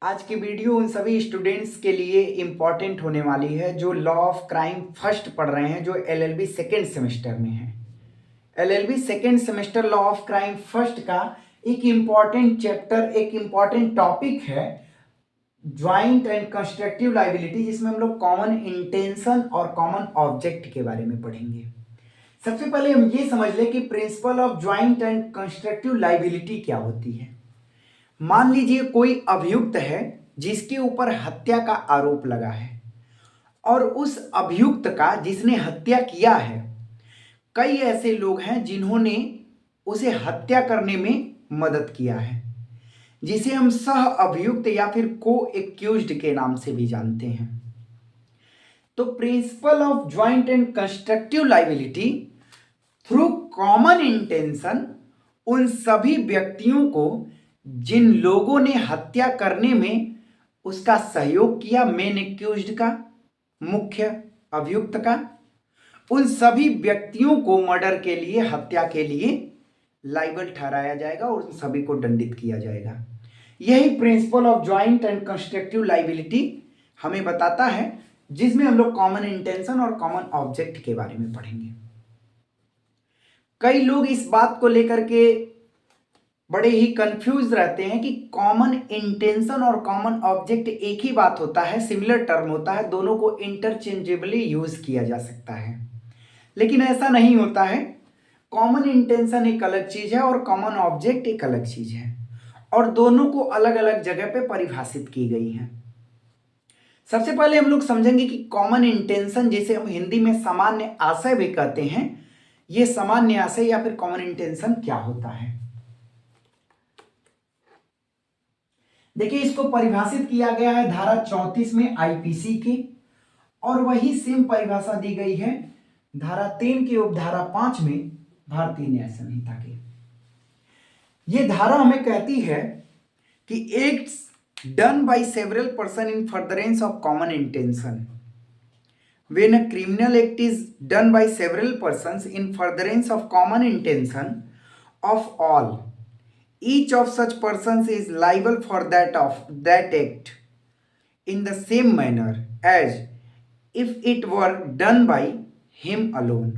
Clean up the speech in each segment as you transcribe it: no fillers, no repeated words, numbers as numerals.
आज की वीडियो उन सभी स्टूडेंट्स के लिए इम्पॉर्टेंट होने वाली है जो लॉ ऑफ क्राइम फर्स्ट पढ़ रहे हैं, जो एलएलबी सेकेंड सेमेस्टर में है। LLB second semester law of crime first का एक इम्पॉर्टेंट चैप्टर, एक इम्पॉर्टेंट टॉपिक है ज्वाइंट एंड कंस्ट्रक्टिव लाइबिलिटी, जिसमें हम लोग कॉमन इंटेंशन और कॉमन ऑब्जेक्ट के बारे में पढ़ेंगे। सबसे पहले हम ये समझ लें कि principle of joint and constructive liability क्या होती है। मान लीजिए कोई अभियुक्त है जिसके ऊपर हत्या का आरोप लगा है, और उस अभियुक्त का जिसने हत्या किया है, कई ऐसे लोग हैं जिन्होंने उसे हत्या करने में मदद किया है, जिसे हम सह अभियुक्त या फिर को एक्यूज्ड के नाम से भी जानते हैं। तो principle of joint and constructive liability through common intention उन सभी व्यक्तियों को जिन लोगों ने हत्या करने में उसका सहयोग किया, मेन एक्यूज्ड का, मुख्य अभियुक्त का, उन सभी व्यक्तियों को मर्डर के लिए, हत्या के लिए लाइबल ठहराया जाएगा और उन सभी को दंडित किया जाएगा। यही principle of joint and constructive liability हमें बताता है, जिसमें हम लोग कॉमन इंटेंशन और कॉमन ऑब्जेक्ट के बारे में पढ़ेंगे। कई लोग इस बात को लेकर के बड़े ही कंफ्यूज रहते हैं कि कॉमन इंटेंशन और कॉमन ऑब्जेक्ट एक ही बात होता है, सिमिलर टर्म होता है, दोनों को इंटरचेंजेबली यूज किया जा सकता है। लेकिन ऐसा नहीं होता है। कॉमन इंटेंशन एक अलग चीज है और कॉमन ऑब्जेक्ट एक अलग चीज है, और दोनों को अलग अलग जगह पे परिभाषित की गई है। सबसे पहले हम लोग समझेंगे कि कॉमन इंटेंशन, जिसे हम हिंदी में सामान्य आशय भी कहते हैं, ये सामान्य आशय या फिर कॉमन इंटेंशन क्या होता है। देखिए, इसको परिभाषित किया गया है धारा 34 में आईपीसी के, और वही सेम परिभाषा दी गई है धारा 3 के उपधारा 5 में भारतीय न्याय संहिता के। ये धारा हमें कहती है कि acts done by several person in furtherance of common intention, when a criminal act is done by several persons in furtherance of common intention of all, each of such persons is liable for that act in the same manner as if it were done by him alone।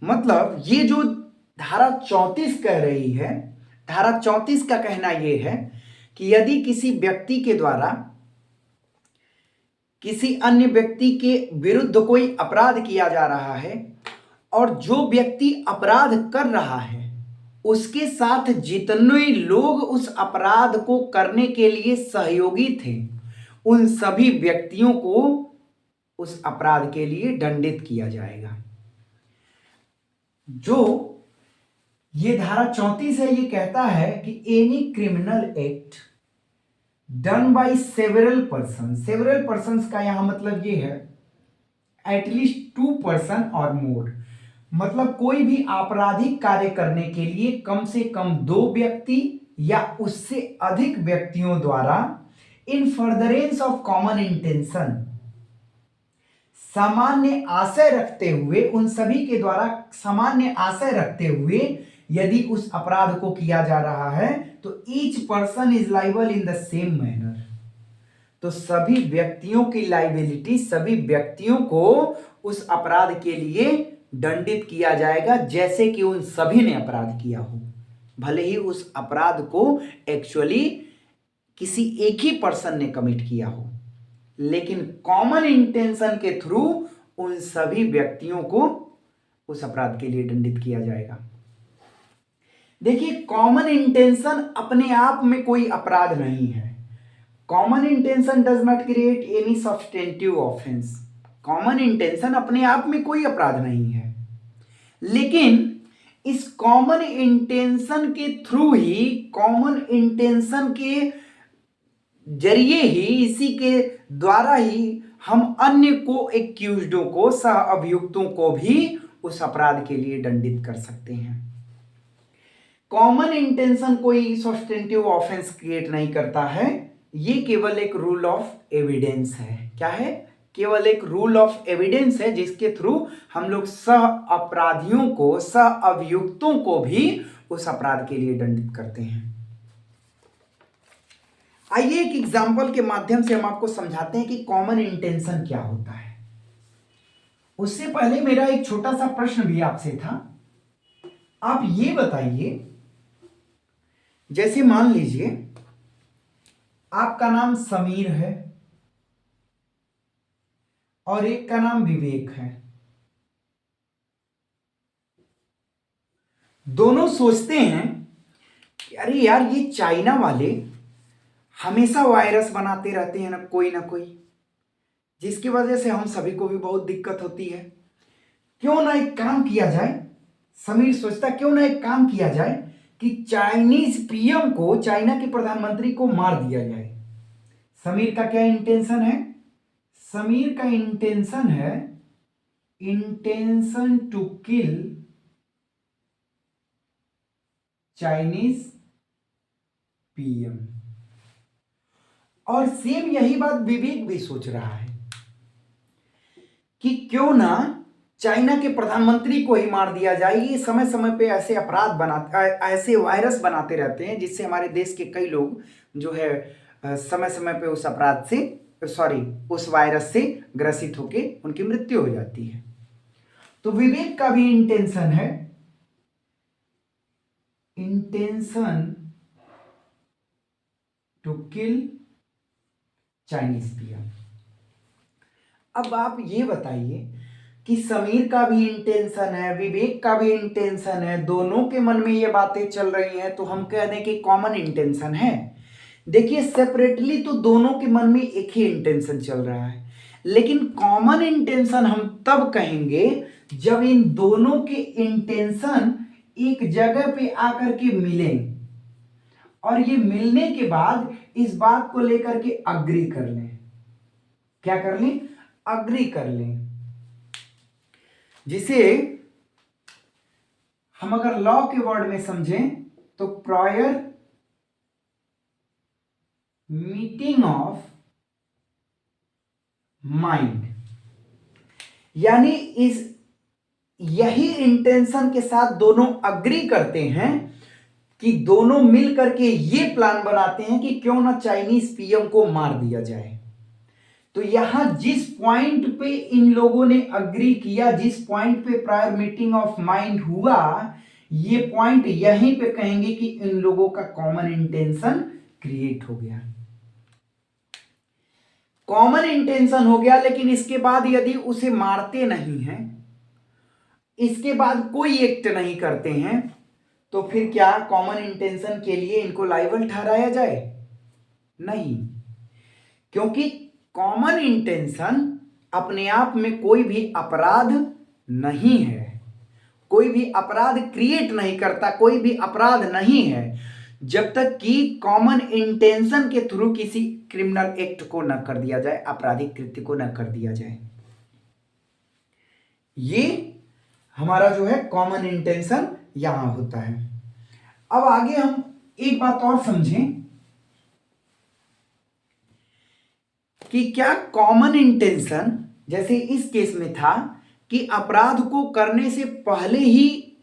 मतलब ये जो धारा 34 कह रही है, धारा 34 का कहना यह है कि यदि किसी व्यक्ति के द्वारा किसी अन्य व्यक्ति के विरुद्ध कोई अपराध किया जा रहा है, और जो व्यक्ति अपराध कर रहा है उसके साथ जितने लोग उस अपराध को करने के लिए सहयोगी थे, उन सभी व्यक्तियों को उस अपराध के लिए दंडित किया जाएगा। जो ये धारा 34 है, ये कहता है कि any criminal act done by several person, several persons का यहां मतलब ये है एटलीस्ट 2 पर्सन और मोर, मतलब कोई भी आपराधिक कार्य करने के लिए कम से कम 2 व्यक्ति या उससे अधिक व्यक्तियों द्वारा इन फर्दरेंस ऑफ कॉमन इंटेंशन, सामान्य आशय रखते हुए, उन सभी के द्वारा सामान्य आशय रखते हुए यदि उस अपराध को किया जा रहा है, तो each person is liable in the same manner. तो सभी व्यक्तियों की लाइबिलिटी, सभी व्यक्तियों को उस अपराध के लिए दंडित किया जाएगा जैसे कि उन सभी ने अपराध किया हो, भले ही उस अपराध को एक्चुअली किसी एक ही पर्सन ने कमिट किया हो, लेकिन कॉमन इंटेंशन के थ्रू उन सभी व्यक्तियों को उस अपराध के लिए दंडित किया जाएगा। देखिए, कॉमन इंटेंशन अपने आप में कोई अपराध नहीं है। Common intention does not create any substantive offence. Common intention अपने आप में कोई अपराध नहीं है, लेकिन इस कॉमन इंटेंशन के थ्रू ही, कॉमन इंटेंशन के जरिए ही, इसी के द्वारा ही हम अन्य को एक्यूज्डों को, सह अभियुक्तों को भी उस अपराध के लिए दंडित कर सकते हैं। कॉमन इंटेंशन कोई सब्सटेंटिव ऑफेंस क्रिएट नहीं करता है, ये केवल एक रूल ऑफ एविडेंस है। क्या है? केवल एक रूल ऑफ एविडेंस है, जिसके थ्रू हम लोग सह अपराधियों को, सह अभियुक्तों को भी उस अपराध के लिए दंडित करते हैं। आइए एक एग्जाम्पल के माध्यम से हम आपको समझाते हैं कि कॉमन इंटेंशन क्या होता है। उससे पहले मेरा एक छोटा सा प्रश्न भी आपसे था। आप ये बताइए, जैसे मान लीजिए आपका नाम समीर है और एक का नाम विवेक है। दोनों सोचते हैं कि अरे यार ये चाइना वाले हमेशा वायरस बनाते रहते हैं ना कोई, जिसकी वजह से हम सभी को भी बहुत दिक्कत होती है। क्यों ना एक काम किया जाए, समीर सोचता क्यों ना एक काम किया जाए कि चाइनीज पीएम को, चाइना के प्रधानमंत्री को मार दिया जाए। समीर का क्या इंटेंशन है? समीर का इंटेंशन है intention to kill Chinese PM. और सेम यही बात विवेक भी सोच रहा है कि क्यों ना चाइना के प्रधानमंत्री को ही मार दिया जाए। ये समय समय पे ऐसे अपराध बनाते, ऐसे वायरस बनाते रहते हैं जिससे हमारे देश के कई लोग जो है समय समय पे उस अपराध से, उस वायरस से ग्रसित होके उनकी मृत्यु हो जाती है। तो विवेक का भी इंटेंशन है intention to kill Chinese PM. अब आप ये बताइए कि समीर का भी इंटेंशन है, विवेक का भी इंटेंशन है, दोनों के मन में ये बातें चल रही हैं, तो हम कह दें कि कॉमन इंटेंशन है। देखिए सेपरेटली तो दोनों के मन में एक ही इंटेंशन चल रहा है, लेकिन कॉमन इंटेंशन हम तब कहेंगे जब इन दोनों के इंटेंशन एक जगह पे आकर के मिलें और ये मिलने के बाद इस बात को लेकर के अग्री कर लें। क्या कर लें? अग्री कर लें। जिसे हम अगर लॉ के वर्ड में समझें तो प्रायर मीटिंग ऑफ माइंड, यानी इस यही इंटेंशन के साथ दोनों अग्री करते हैं कि दोनों मिल करके ये प्लान बनाते हैं कि क्यों ना चाइनीज पीएम को मार दिया जाए। तो यहां जिस पॉइंट पे इन लोगों ने अग्री किया, जिस पॉइंट पे प्रायर मीटिंग ऑफ माइंड हुआ, ये पॉइंट यहीं पे कहेंगे कि इन लोगों का कॉमन इंटेंशन क्रिएट हो गया। कॉमन इंटेंशन हो गया, लेकिन इसके बाद यदि उसे मारते नहीं हैं, इसके बाद कोई एक्ट नहीं करते हैं, तो फिर क्या कॉमन इंटेंशन के लिए इनको लायबल ठहराया जाए? नहीं, क्योंकि कॉमन इंटेंशन अपने आप में कोई भी अपराध नहीं है, कोई भी अपराध क्रिएट नहीं करता, कोई भी अपराध नहीं है जब तक कि कॉमन इंटेंशन के थ्रू किसी क्रिमिनल एक्ट को न कर दिया जाए, आपराधिक कृत्य को न कर दिया जाए। ये हमारा जो है कॉमन इंटेंशन यहां होता है। अब आगे हम एक बात और समझें कि क्या कॉमन इंटेंशन जैसे इस केस में था कि अपराध को करने से पहले ही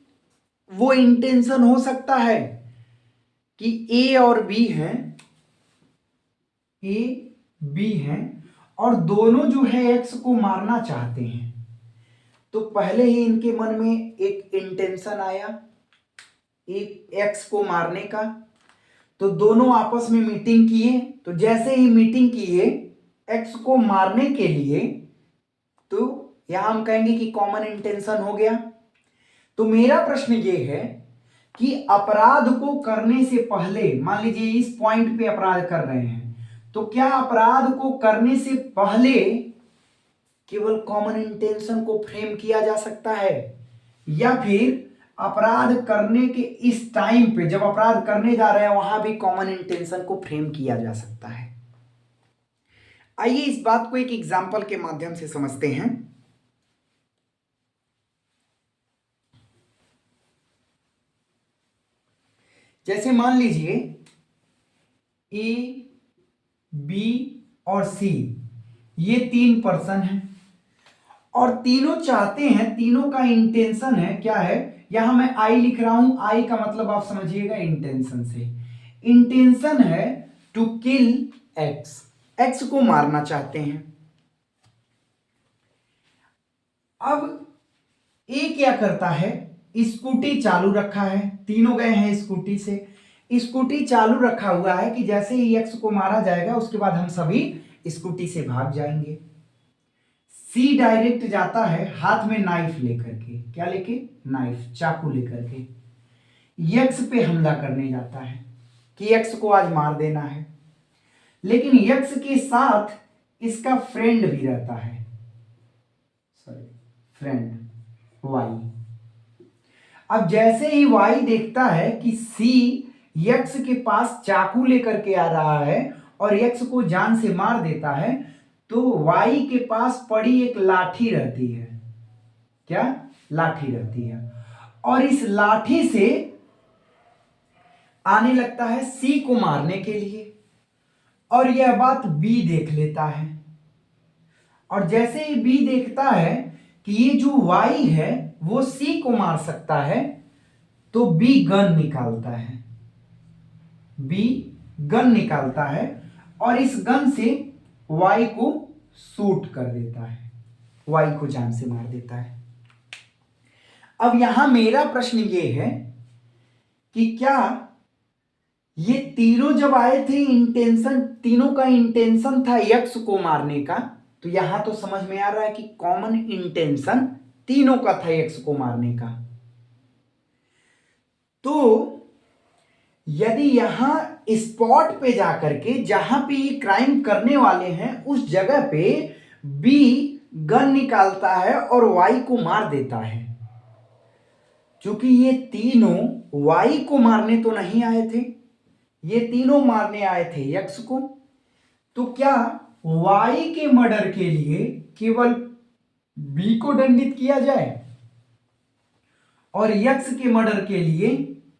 वो इंटेंशन हो सकता है कि ए और बी हैं, ए बी हैं और दोनों जो है एक्स को मारना चाहते हैं, तो पहले ही इनके मन में एक इंटेंशन आया एक एक्स को मारने का, तो दोनों आपस में मीटिंग किए। तो जैसे ही मीटिंग किए एक्स को मारने के लिए, तो यहां हम कहेंगे कि कॉमन इंटेंशन हो गया। तो मेरा प्रश्न ये है कि अपराध को करने से पहले, मान लीजिए इस पॉइंट पे अपराध कर रहे हैं, तो क्या अपराध को करने से पहले केवल कॉमन इंटेंशन को फ्रेम किया जा सकता है, या फिर अपराध करने के इस टाइम पे जब अपराध करने जा रहे हैं वहां भी कॉमन इंटेंशन को फ्रेम किया जा सकता है? आइए इस बात को एक एग्जाम्पल के माध्यम से समझते हैं। जैसे मान लीजिए ए बी और सी ये 3 पर्सन हैं और तीनों चाहते हैं, तीनों का इंटेंशन है, क्या है, यहां मैं आई लिख रहा हूं, आई का मतलब आप समझिएगा इंटेंशन से। इंटेंशन है टू किल एक्स, एक्स को मारना चाहते हैं। अब ए क्या करता है, स्कूटी चालू रखा है, तीनों गए हैं स्कूटी से, स्कूटी चालू रखा हुआ है कि जैसे ही एक्स को मारा जाएगा उसके बाद हम सभी स्कूटी से भाग जाएंगे। सी डायरेक्ट जाता है हाथ में नाइफ लेकर के, क्या लेके, नाइफ, चाकू लेकर के यक्स पे हमला करने जाता है कि यक्स को आज मार देना है। लेकिन यक्स के साथ इसका फ्रेंड भी रहता है, सॉरी फ्रेंड वाई। अब जैसे ही वाई देखता है कि सी यक्स के पास चाकू लेकर के आ रहा है और यक्स को जान से मार देता है, तो वाई के पास पड़ी एक लाठी रहती है, क्या, लाठी रहती है, और इस लाठी से आने लगता है सी को मारने के लिए। और यह बात बी देख लेता है, और जैसे ही बी देखता है कि ये जो वाई है वो सी को मार सकता है, तो बी गन निकालता है, बी गन निकालता है और इस गन से वाई को शूट कर देता है, वाई को जान से मार देता है। अब यहां मेरा प्रश्न ये है कि क्या ये तीनों जब आए थे, इंटेंशन, तीनों का इंटेंशन था यक्स को मारने का, तो यहां तो समझ में आ रहा है कि कॉमन इंटेंशन तीनों का था यक्स को मारने का। तो यदि यहां स्पॉट पे जाकर के जहां पे ये क्राइम करने वाले हैं उस जगह पे बी गन निकालता है और वाई को मार देता है, क्योंकि ये तीनों वाई को मारने तो नहीं आए थे, ये तीनों मारने आए थे यक्स को, तो क्या वाई के मर्डर के लिए केवल बी को दंडित किया जाए और यक्स के मर्डर के लिए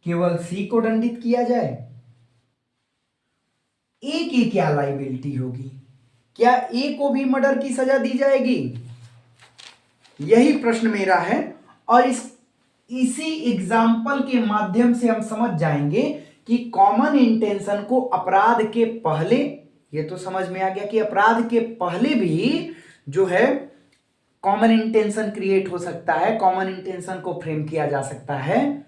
केवल सी को दंडित किया जाए? ए की क्या लाइबिलिटी होगी? क्या ए को भी मर्डर की सजा दी जाएगी? यही प्रश्न मेरा है, और इसी एग्जाम्पल के माध्यम से हम समझ जाएंगे कि कॉमन इंटेंशन को अपराध के पहले, ये तो समझ में आ गया कि अपराध के पहले भी जो है कॉमन इंटेंशन क्रिएट हो सकता है, कॉमन इंटेंशन को फ्रेम किया जा सकता है,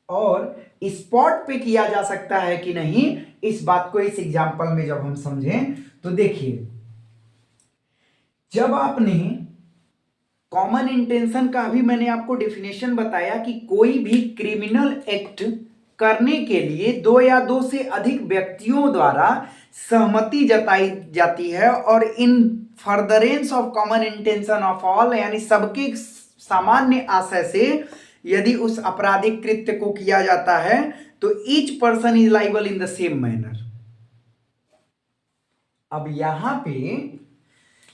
और स्पॉट पे किया जा सकता है कि नहीं, इस बात को इस एग्जाम्पल में जब हम समझें तो देखिए, जब आपने कॉमन इंटेंशन का अभी मैंने आपको डेफिनेशन बताया कि कोई भी क्रिमिनल एक्ट करने के लिए दो या दो से अधिक व्यक्तियों द्वारा सहमति जताई जाती है, और इन furtherance of common intention of all, यानी सबके सामान्य आशय से यदि उस आपराधिक कृत्य को किया जाता है तो each person is liable in the same manner. अब यहां पे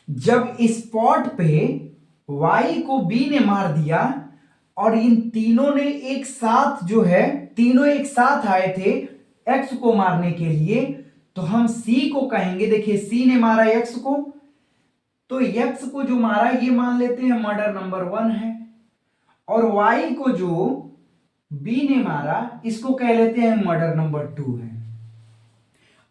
जब स्पॉट पे वाई को बी ने मार दिया और इन तीनों ने एक साथ जो है, तीनों एक साथ आए थे एक्स को मारने के लिए, तो हम सी को कहेंगे, देखिए सी ने मारा एक्स को, तो एक्स को जो मारा ये मान लेते हैं मर्डर नंबर 1 है, और वाई को जो बी ने मारा इसको कह लेते हैं मर्डर नंबर 2 है।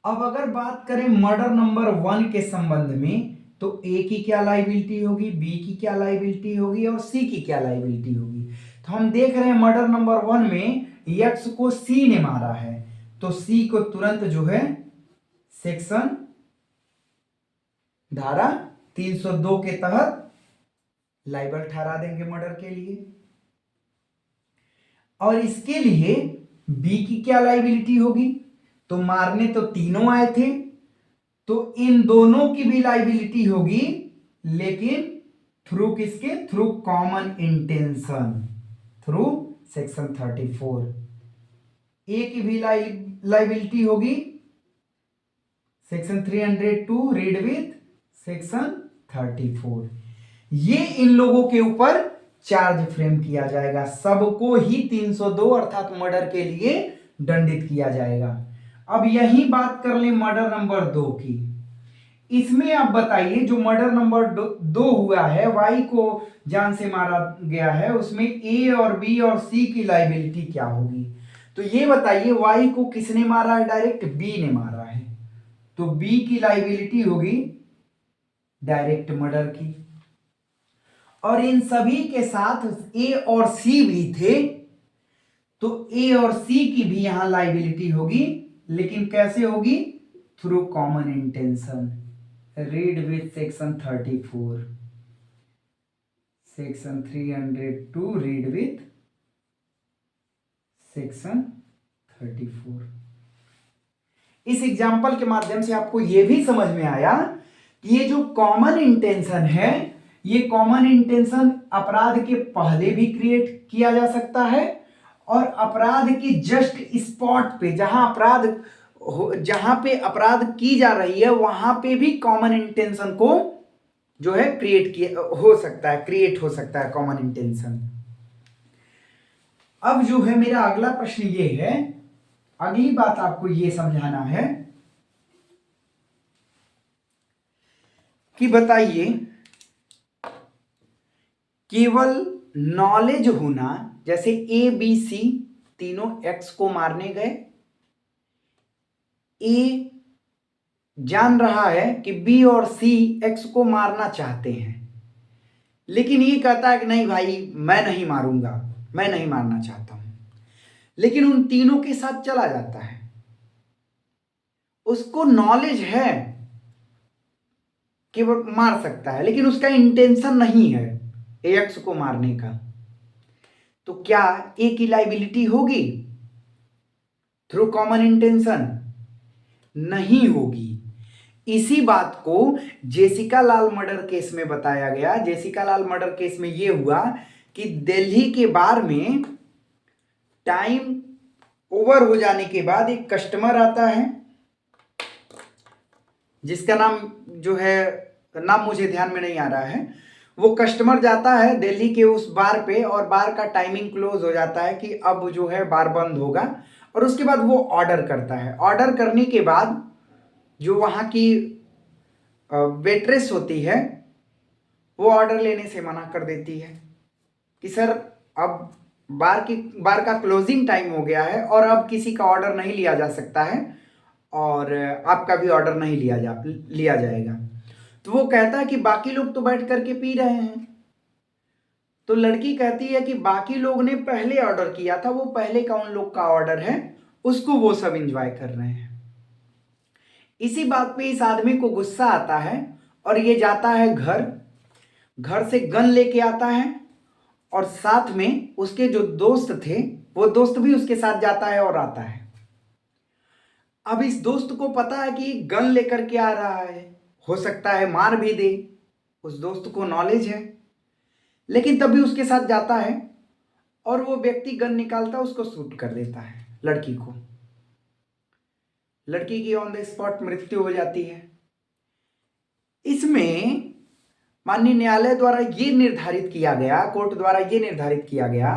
अब अगर बात करें मर्डर नंबर 1 के संबंध में, तो ए की क्या लाइबिलिटी होगी, बी की क्या लाइबिलिटी होगी और सी की क्या लाइबिलिटी होगी? तो हम देख रहे हैं मर्डर नंबर 1 में एक्स को सी ने मारा है, तो सी को तुरंत जो है सेक्शन धारा 302 के तहत लाइबल ठहरा देंगे मर्डर के लिए। और इसके लिए बी की क्या लाइबिलिटी होगी? तो मारने तो तीनों आए थे, तो इन दोनों की भी लाइबिलिटी होगी, लेकिन थ्रू किसके? Through common intention, through section 34। ए की भी लाइबिलिटी होगी सेक्शन 302 रीड विथ सेक्शन 34। ये इन लोगों के ऊपर चार्ज फ्रेम किया जाएगा, सबको ही 302 अर्थात मर्डर के लिए दंडित किया जाएगा। अब यही बात कर ले मर्डर नंबर 2 की, इसमें आप बताइए जो मर्डर नंबर 2 हुआ है, वाई को जान से मारा गया है, उसमें ए और बी और सी की लाइबिलिटी क्या होगी? तो ये बताइए वाई को किसने मारा है? डायरेक्ट बी ने मारा है, तो बी की लाइबिलिटी होगी डायरेक्ट मर्डर की। और इन सभी के साथ ए और सी भी थे, तो ए और सी की भी यहां लाइबिलिटी होगी, लेकिन कैसे होगी? Through common intention. Read with section 34, section 302 read with section 34। इस एग्जाम्पल के माध्यम से आपको यह भी समझ में आया कि ये जो कॉमन इंटेंशन है, ये कॉमन इंटेंशन अपराध के पहले भी क्रिएट किया जा सकता है, और अपराध के जस्ट स्पॉट पे, जहां पे अपराध की जा रही है वहां पे भी कॉमन इंटेंशन को जो है क्रिएट हो सकता है कॉमन इंटेंशन। अब जो है मेरा अगला प्रश्न ये है, अगली बात आपको ये समझाना है कि बताइए, केवल नॉलेज होना, जैसे ए बी सी तीनों एक्स को मारने गए, ए जान रहा है कि बी और सी एक्स को मारना चाहते हैं, लेकिन ये कहता है कि नहीं भाई मैं नहीं मारूंगा, मैं नहीं मारना चाहता हूं, लेकिन उन तीनों के साथ चला जाता है। उसको नॉलेज है कि वो मार सकता है, लेकिन उसका इंटेंशन नहीं है एक्स को मारने का, तो क्या ए की लाइबिलिटी होगी थ्रू कॉमन इंटेंशन? नहीं होगी। इसी बात को जेसिका लाल मर्डर केस में बताया गया। जेसिका लाल मर्डर केस में यह हुआ कि दिल्ली के बार में टाइम ओवर हो जाने के बाद एक कस्टमर आता है, जिसका नाम जो है, नाम मुझे ध्यान में नहीं आ रहा है। वो कस्टमर जाता है दिल्ली के उस बार पे, और बार का टाइमिंग क्लोज हो जाता है कि अब जो है बार बंद होगा, और उसके बाद वो ऑर्डर करता है। ऑर्डर करने के बाद जो वहाँ की वेट्रेस होती है, वो ऑर्डर लेने से मना कर देती है कि सर अब बार का क्लोजिंग टाइम हो गया है और अब किसी का ऑर्डर नहीं लिया जा सकता है, और आपका भी ऑर्डर नहीं लिया जाएगा। तो वो कहता है कि बाकी लोग तो बैठ करके पी रहे हैं। तो लड़की कहती है कि बाकी लोग ने पहले ऑर्डर किया था, वो पहले का उन लोग का ऑर्डर है, उसको वो सब एंजॉय कर रहे हैं। इसी बात पे इस आदमी को गुस्सा आता है और ये जाता है घर से गन लेके आता है, और साथ में उसके जो दोस्त थे वो दोस्त भी उसके साथ जाता है और आता है। अब इस दोस्त को पता है कि गन लेकर के आ रहा है, हो सकता है मार भी दे, उस दोस्त को नॉलेज है, लेकिन तब भी उसके साथ जाता है, और वो व्यक्ति गन निकालता है, उसको शूट कर देता है लड़की को। लड़की की ऑन द स्पॉट मृत्यु हो जाती है। इसमें माननीय न्यायालय द्वारा ये निर्धारित किया गया, कोर्ट द्वारा ये निर्धारित किया गया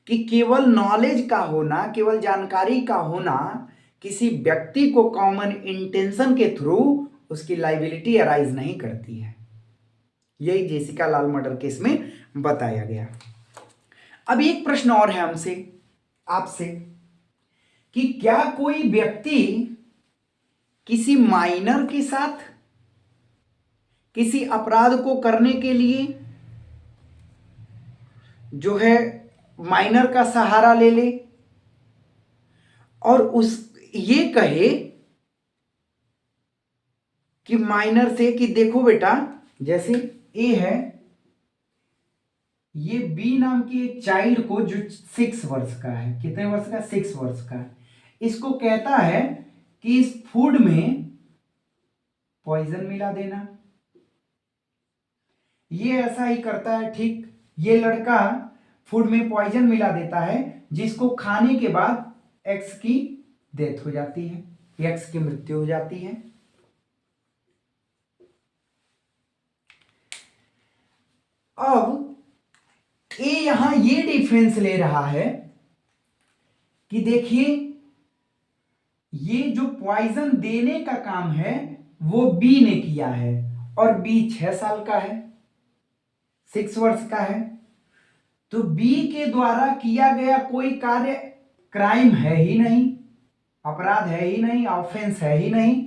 कि केवल नॉलेज का होना, केवल जानकारी का होना किसी व्यक्ति को कॉमन इंटेंशन के थ्रू उसकी लाइबिलिटी अराइज नहीं करती है। यही जेसिका लाल मर्डर केस में बताया गया। अब एक प्रश्न और है हमसे, आपसे, कि क्या कोई व्यक्ति किसी माइनर के साथ किसी अपराध को करने के लिए जो है माइनर का सहारा ले ले और ये कहे कि माइनर से कि देखो बेटा, जैसे ए है, ये बी नाम की एक चाइल्ड को जो 6 वर्ष का है, कितने वर्ष का? 6 वर्ष का है, इसको कहता है कि इस फूड में पॉइजन मिला देना। ये ऐसा ही करता है, ठीक। ये लड़का फूड में पॉइजन मिला देता है, जिसको खाने के बाद एक्स की डेथ हो जाती है, एक्स की मृत्यु हो जाती है। अब ए यहां ये डिफरेंस ले रहा है कि देखिए, ये जो पॉइजन देने का काम है वो बी ने किया है, और बी 6 साल का है, 6 वर्ष का है, तो बी के द्वारा किया गया कोई कार्य क्राइम है ही नहीं, अपराध है ही नहीं, ऑफेंस है ही नहीं,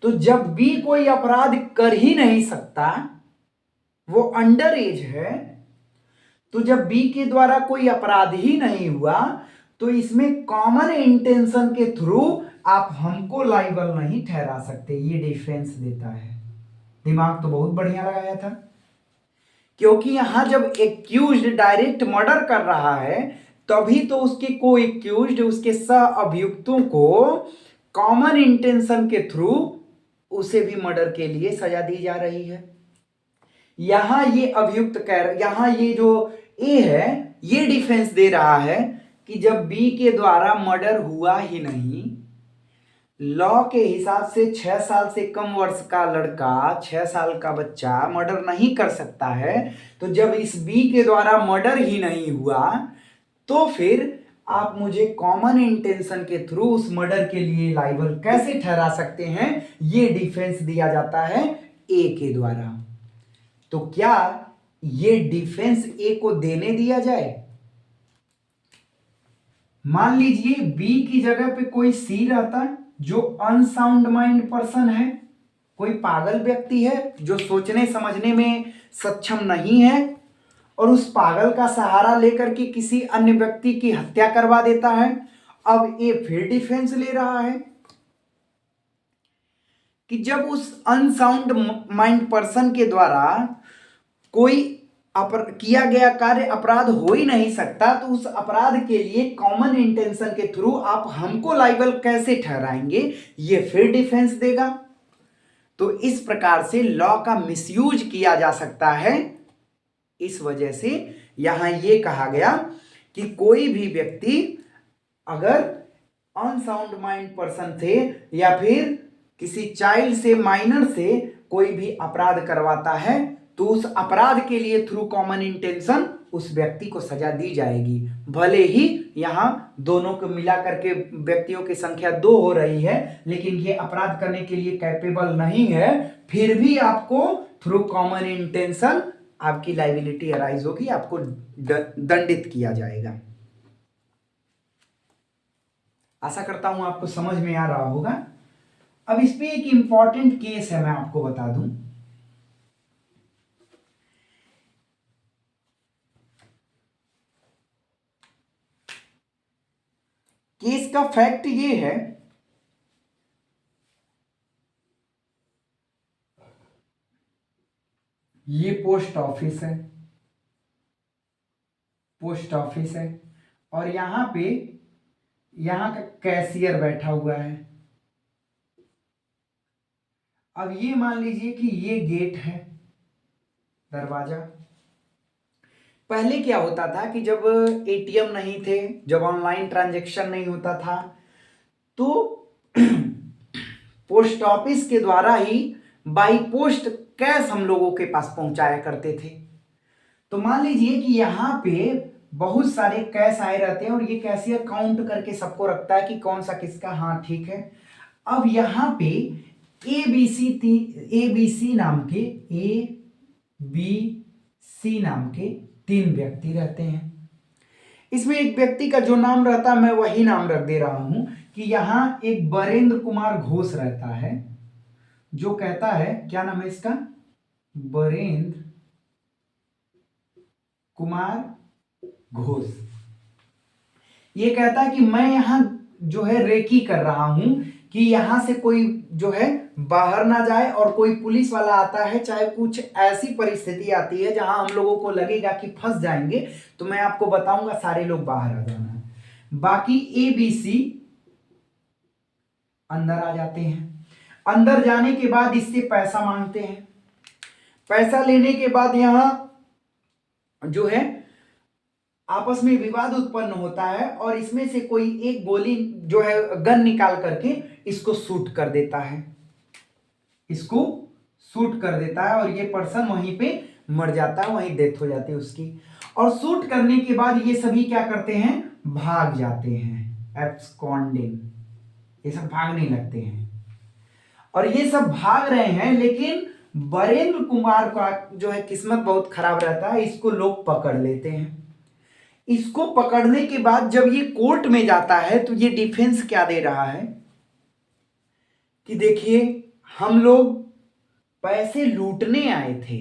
तो जब बी कोई अपराध कर ही नहीं सकता, वो अंडर एज है, तो जब बी के द्वारा कोई अपराध ही नहीं हुआ तो इसमें कॉमन इंटेंशन के थ्रू आप हमको लाइबल नहीं ठहरा सकते, ये डिफेंस देता है। दिमाग तो बहुत बढ़िया लगाया था, क्योंकि यहां जब एक्यूज्ड डायरेक्ट मर्डर कर रहा है तभी तो उसके को एक्यूज्ड, उसके सह अभियुक्तों को कॉमन इंटेंशन के थ्रू उसे भी मर्डर के लिए सजा दी जा रही है। यहां ये अभियुक्त यहां ये जो ए है ये डिफेंस दे रहा है कि जब बी के द्वारा मर्डर हुआ ही नहीं, लॉ के हिसाब से 6 साल से कम वर्ष का लड़का, 6 साल का बच्चा मर्डर नहीं कर सकता है, तो जब इस बी के द्वारा मर्डर ही नहीं हुआ तो फिर आप मुझे कॉमन इंटेंशन के थ्रू उस मर्डर के लिए लाइबल कैसे ठहरा सकते हैं, ये डिफेंस दिया जाता है ए के द्वारा। तो क्या ये डिफेंस ए को देने दिया जाए? मान लीजिए बी की जगह पे कोई सी रहता जो अनसाउंड माइंड पर्सन है, कोई पागल व्यक्ति है जो सोचने समझने में सक्षम नहीं है और उस पागल का सहारा लेकर के किसी अन्य व्यक्ति की हत्या करवा देता है। अब ये फिर डिफेंस ले रहा है कि जब उस अनसाउंड माइंड पर्सन के द्वारा कोई किया गया कार्य अपराध हो ही नहीं सकता, तो उस अपराध के लिए कॉमन इंटेंशन के थ्रू आप हमको लाइबल कैसे ठहराएंगे, ये फिर डिफेंस देगा। तो इस प्रकार से लॉ का मिसयूज किया जा सकता है। इस वजह से यहां यह कहा गया कि कोई भी व्यक्ति अगर अनसाउंड माइंड पर्सन से या फिर किसी चाइल्ड से, माइनर से कोई भी अपराध करवाता है तो उस अपराध के लिए थ्रू कॉमन इंटेंशन उस व्यक्ति को सजा दी जाएगी। भले ही यहां दोनों को मिला करके व्यक्तियों की संख्या 2 हो रही है, लेकिन ये अपराध करने के लिए कैपेबल नहीं है, फिर भी आपको थ्रू कॉमन इंटेंशन आपकी लाइबिलिटी अराइज होगी, आपको दंडित किया जाएगा। आशा करता हूं आपको समझ में आ रहा होगा। अब इस पे एक इंपॉर्टेंट केस है, मैं आपको बता दूं। केस का फैक्ट ये है, ये पोस्ट ऑफिस है, पोस्ट ऑफिस है और यहां पे यहां का कैशियर बैठा हुआ है। अब ये मान लीजिए कि ये गेट है, दरवाजा। पहले क्या होता था कि जब एटीएम नहीं थे, जब ऑनलाइन ट्रांजैक्शन नहीं होता था, तो पोस्ट ऑफिस के द्वारा ही बाई पोस्ट कैश हम लोगों के पास पहुंचाया करते थे। तो मान लीजिए कि यहाँ पे बहुत सारे कैश आए रहते हैं और ये कैशियर काउंट करके सबको रखता है कि कौन सा किसका, हाँ ठीक है। अब यहाँ पे एबीसी नाम के 3 व्यक्ति रहते हैं। इसमें एक व्यक्ति का जो नाम रहता है मैं वही नाम रख दे रहा हूं कि यहां एक बरेंद्र कुमार घोष रहता है, जो कहता है, क्या नाम है इसका, बरेंद्र कुमार घोष। ये कहता है कि मैं यहां जो है रेकी कर रहा हूं कि यहां से कोई जो है बाहर ना जाए, और कोई पुलिस वाला आता है, चाहे कुछ ऐसी परिस्थिति आती है जहां हम लोगों को लगेगा कि फंस जाएंगे, तो मैं आपको बताऊंगा सारे लोग बाहर आ जाना है। बाकी एबीसी अंदर आ जाते हैं। अंदर जाने के बाद इससे पैसा मांगते हैं। पैसा लेने के बाद यहां जो है आपस में विवाद उत्पन्न होता है और इसमें से कोई एक गोली जो है गन निकाल करके इसको शूट कर देता है, इसको शूट कर देता है और ये पर्सन वहीं पे मर जाता है, वहीं डेथ हो जाती है उसकी। और शूट करने के बाद ये सभी क्या करते हैं, भाग जाते हैं, एब्सकॉन्डिंग, ये सब भागने लगते हैं। और ये सब भाग रहे हैं, लेकिन बरेंद्र कुमार का जो है किस्मत बहुत खराब रहता है, इसको लोग पकड़ लेते हैं। इसको पकड़ने के बाद जब ये कोर्ट में जाता है तो ये डिफेंस क्या दे रहा है कि देखिए हम लोग पैसे लूटने आए थे,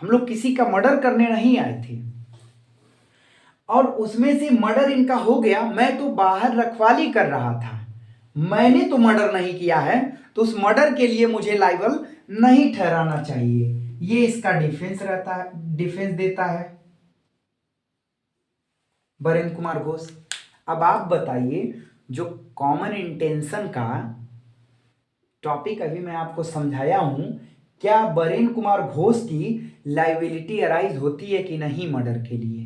हम लोग किसी का मर्डर करने नहीं आए थे, और उसमें से मर्डर इनका हो गया। मैं तो बाहर रखवाली कर रहा था, मैंने तो मर्डर नहीं किया है, तो उस मर्डर के लिए मुझे लायबल नहीं ठहराना चाहिए। ये इसका डिफेंस रहता है, डिफेंस देता है बरेन कुमार घोष। अब आप बताइए, जो कॉमन इंटेंशन का टॉपिक अभी मैं आपको समझाया हूं, क्या बरेन कुमार घोष की लाइबिलिटी अराइज होती है कि नहीं मर्डर के लिए?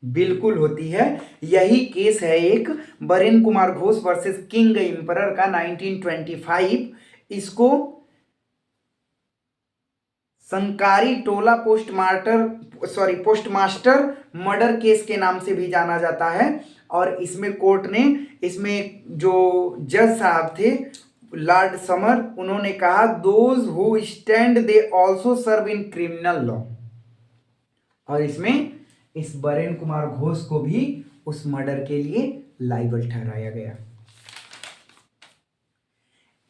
बिल्कुल होती है। यही केस है एक Bahrain Kumar Ghosh versus king emperor का 1925। इसको संकारी टोला पोस्टमास्टर मर्डर केस के नाम से भी जाना जाता है। और इसमें कोर्ट ने, इसमें जो जज साहब थे लॉर्ड समर, उन्होंने कहा those who stand they also serve in criminal law. और इसमें इस बरेन कुमार घोष को भी उस मर्डर के लिए लायबल ठहराया गया।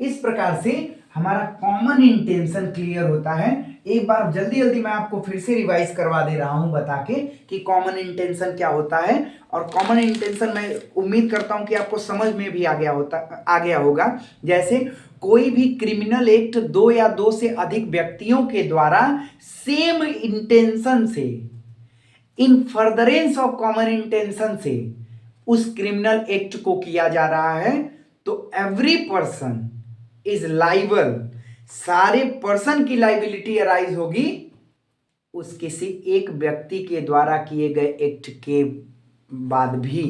इस प्रकार से हमारा कॉमन इंटेंशन क्लियर होता है। एक बार जल्दी जल्दी मैं आपको फिर से रिवाइज करवा दे रहा हूं बता के कि कॉमन इंटेंशन क्या होता है। और कॉमन इंटेंशन मैं उम्मीद करता हूं कि आपको समझ में भी आ गया होगा। जैसे कोई भी क्रिमिनल एक्ट दो या दो से अधिक व्यक्तियों के द्वारा सेम इंटेंशन से, इन फर्दरेंस ऑफ कॉमन इंटेंशन से उस क्रिमिनल एक्ट को किया जा रहा है, तो एवरी पर्सन इज लाइबल, सारे पर्सन की लाइबिलिटी अराइज होगी उस किसी एक व्यक्ति के द्वारा किए गए एक्ट के बाद भी।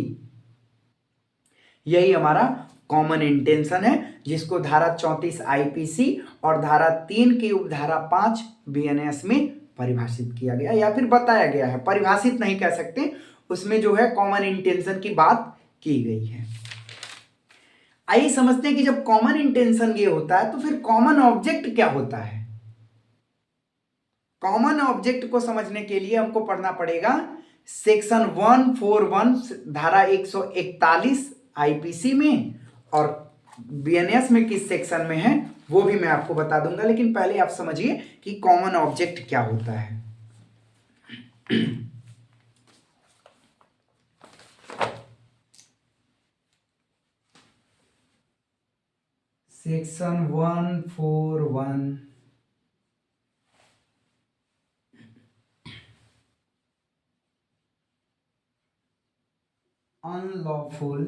यही हमारा कॉमन इंटेंशन है, जिसको धारा 34 आईपीसी और धारा 3 की उपधारा 5 बीएनएस में परिभाषित किया गया या फिर बताया गया है। परिभाषित नहीं कह सकते, उसमें जो है कॉमन इंटेंशन की बात की गई है। आइए समझते हैं कि जब कॉमन इंटेंशन ये होता है तो फिर कॉमन ऑब्जेक्ट क्या होता है। कॉमन ऑब्जेक्ट को समझने के लिए हमको पढ़ना पड़ेगा सेक्शन 141 धारा 141 आईपीसी में, और बीएनएस में किस सेक्शन में है वो भी मैं आपको बता दूंगा। लेकिन पहले आप समझिए कि कॉमन ऑब्जेक्ट क्या होता है। Section 141 unlawful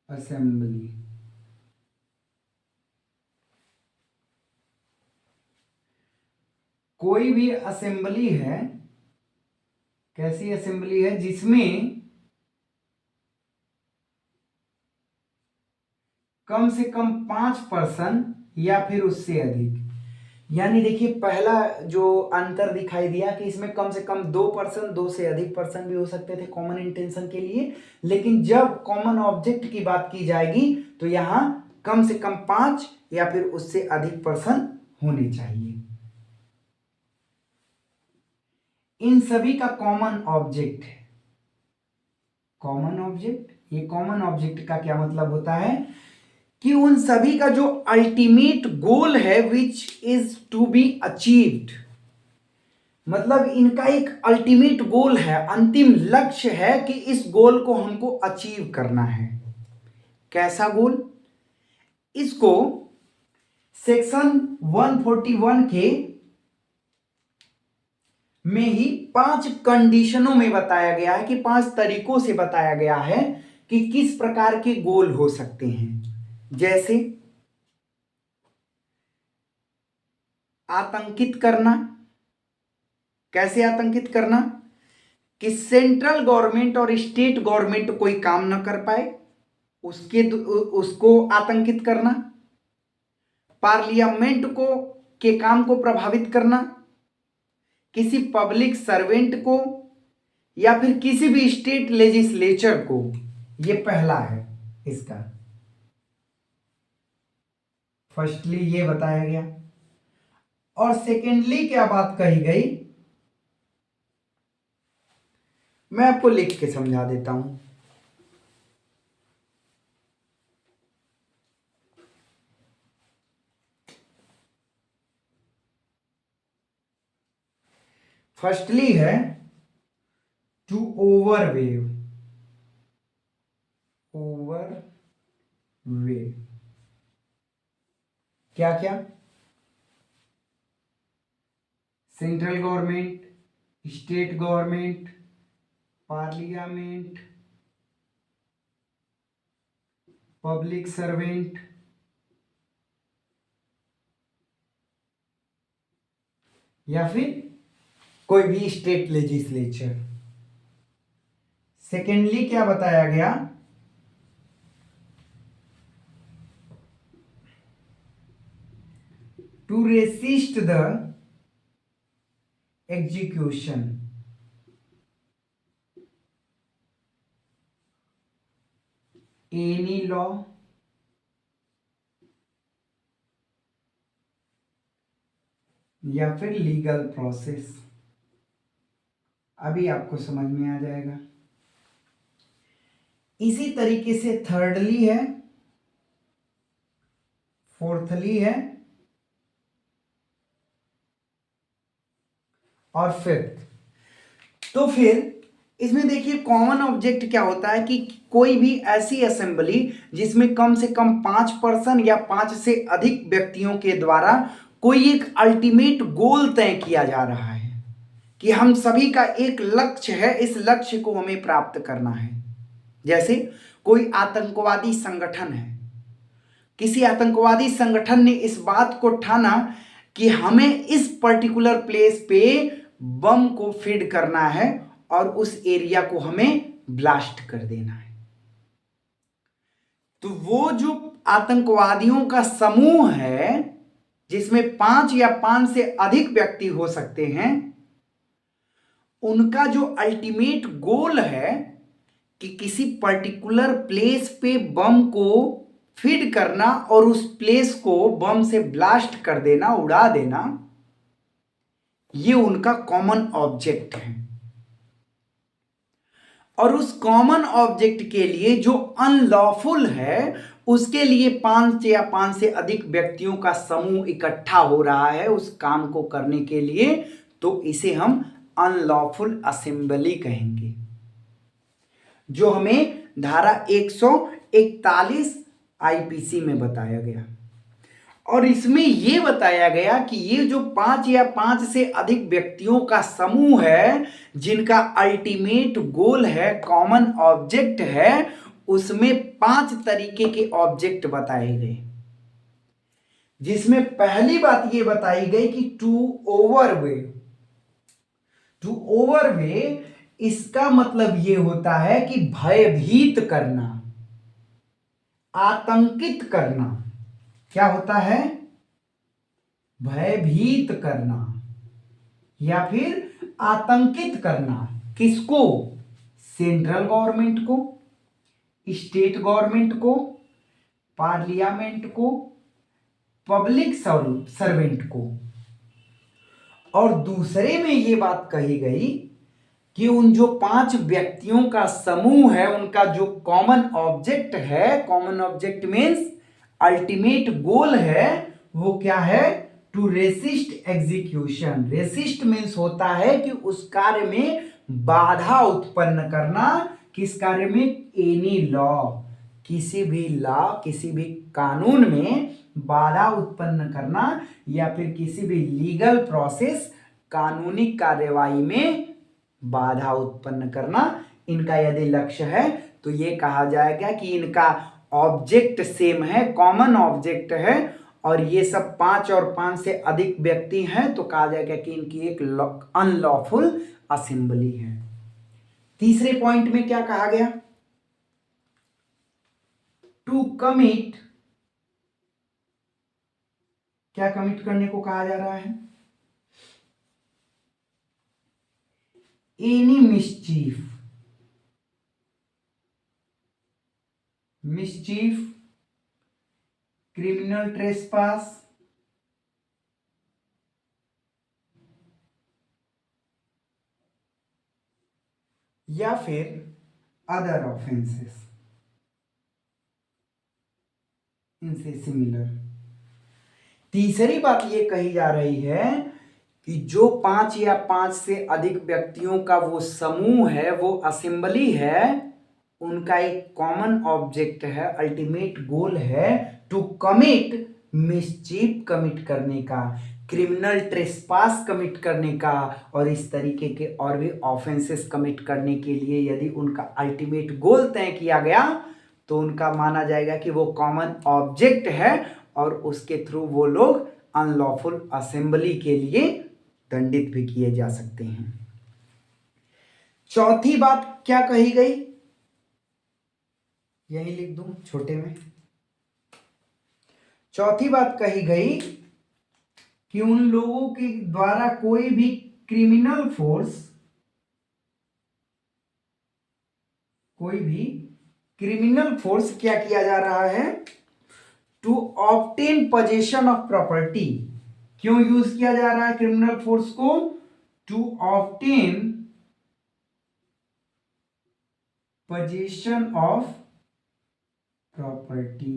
assembly. कोई भी असेंबली है, कैसी असेंबली है जिसमें कम से कम 5 पर्सन या फिर उससे अधिक। यानी देखिए पहला जो अंतर दिखाई दिया कि इसमें कम से कम 2 पर्सन, 2 से अधिक पर्सन भी हो सकते थे कॉमन इंटेंशन के लिए। लेकिन जब कॉमन ऑब्जेक्ट की बात की जाएगी तो यहां कम से कम 5 या फिर उससे अधिक पर्सन होने चाहिए। इन सभी का कॉमन ऑब्जेक्ट है। कॉमन ऑब्जेक्ट, ये कॉमन ऑब्जेक्ट का क्या मतलब होता है कि उन सभी का जो अल्टीमेट गोल है which is to be achieved, मतलब इनका एक अल्टीमेट गोल है, अंतिम लक्ष्य है कि इस गोल को हमको अचीव करना है। कैसा गोल? इसको सेक्शन 141 के में ही 5 कंडीशनों में बताया गया है कि 5 तरीकों से बताया गया है कि किस प्रकार के गोल हो सकते हैं। जैसे आतंकित करना। कैसे आतंकित करना? कि सेंट्रल गवर्नमेंट और स्टेट गवर्नमेंट कोई काम न कर पाए, उसको आतंकित करना। पार्लियामेंट को के काम को प्रभावित करना, किसी पब्लिक सर्वेंट को, या फिर किसी भी स्टेट लेजिस्लेचर को। ये पहला है इसका, फर्स्टली ये बताया गया। और सेकेंडली क्या बात कही गई, मैं आपको लिख के समझा देता हूं। फर्स्टली है टू ओवरवेव, ओवरवेव क्या क्या, central government, state government, parliament, public servant, या फिर कोई भी स्टेट लेजिस्लेचर। सेकेंडली क्या बताया गया, to resist the execution, any law या फिर लीगल प्रोसेस। अभी आपको समझ में आ जाएगा। इसी तरीके से थर्डली है, फोर्थली है और फिफ्थ। तो फिर इसमें देखिए कॉमन ऑब्जेक्ट क्या होता है कि कोई भी ऐसी असेंबली जिसमें कम से कम 5% या 5 से अधिक व्यक्तियों के द्वारा कोई एक अल्टीमेट गोल तय किया जा रहा है कि हम सभी का एक लक्ष्य है, इस लक्ष्य को हमें प्राप्त करना है। जैसे कोई आतंकवादी संगठन है, किसी आतंकवादी संगठन ने इस बात को ठाना कि हमें इस पर्टिकुलर प्लेस पे बम को फीड करना है और उस एरिया को हमें ब्लास्ट कर देना है। तो वो जो आतंकवादियों का समूह है जिसमें 5 या 5 से अधिक व्यक्ति हो सकते हैं, उनका जो अल्टीमेट गोल है कि किसी पर्टिकुलर प्लेस पे बम को फीड करना और उस प्लेस को बम से ब्लास्ट कर देना, उड़ा देना, ये उनका कॉमन ऑब्जेक्ट है। और उस कॉमन ऑब्जेक्ट के लिए जो अनलॉफुल है, उसके लिए 5 या 5 से अधिक व्यक्तियों का समूह इकट्ठा हो रहा है उस काम को करने के लिए, तो इसे हम अनलॉफुल असेंबली कहेंगे, जो हमें धारा 141 आईपीसी में बताया गया। और इसमें यह बताया गया कि ये जो 5 या 5 से अधिक व्यक्तियों का समूह है जिनका अल्टीमेट गोल है, कॉमन ऑब्जेक्ट है, उसमें 5 तरीके के ऑब्जेक्ट बताए गए, जिसमें पहली बात यह बताई गई कि टू ओवरवे। टू ओवरवे इसका मतलब यह होता है कि भयभीत करना, आतंकित करना। क्या होता है? भयभीत करना या फिर आतंकित करना। किसको? सेंट्रल गवर्नमेंट को, स्टेट गवर्नमेंट को, पार्लियामेंट को, पब्लिक सर्वेंट को। और दूसरे में यह बात कही गई कि उन जो 5 व्यक्तियों का समूह है, उनका जो कॉमन ऑब्जेक्ट है, common object means ultimate goal है, वो क्या है? To resist execution. Resist means होता है कि उस कार्य में बाधा उत्पन्न करना। किस कार्य में? एनी लॉ, किसी भी लॉ, किसी भी कानून में बाधा उत्पन्न करना, या फिर किसी भी लीगल प्रोसेस, कानूनी कार्यवाही में बाधा उत्पन्न करना। इनका यदि लक्ष्य है तो ये कहा जाएगा कि इनका ऑब्जेक्ट सेम है, कॉमन ऑब्जेक्ट है, और ये सब 5 और 5 से अधिक व्यक्ति हैं, तो कहा जाएगा कि इनकी एक अनलॉफुल असेंबली है। तीसरे पॉइंट में क्या कहा गया? To commit. क्या कमिट करने को कहा जा रहा है? Any mischief, mischief, criminal trespass, या फिर अदर ऑफेंसेस इनसे सिमिलर। तीसरी बात यह कही जा रही है कि जो 5 या 5 से अधिक व्यक्तियों का वो समूह है, वो असेंबली है, उनका एक कॉमन ऑब्जेक्ट है, अल्टीमेट गोल है टू कमिट मिसचीफ कमिट करने का, क्रिमिनल ट्रेसपास कमिट करने का और इस तरीके के और भी ऑफेंसेस कमिट करने के लिए यदि उनका अल्टीमेट गोल तय किया गया तो उनका माना जाएगा कि वो कॉमन ऑब्जेक्ट है और उसके थ्रू वो लोग अनलॉफुल असेंबली के लिए दंडित भी किए जा सकते हैं। चौथी बात क्या कही गई, यही लिख दूं छोटे में। चौथी बात कही गई कि उन लोगों के द्वारा कोई भी क्रिमिनल फोर्स क्या किया जा रहा है, to obtain possession of property. क्यों यूज किया जा रहा है क्रिमिनल फोर्स को, to obtain possession of property,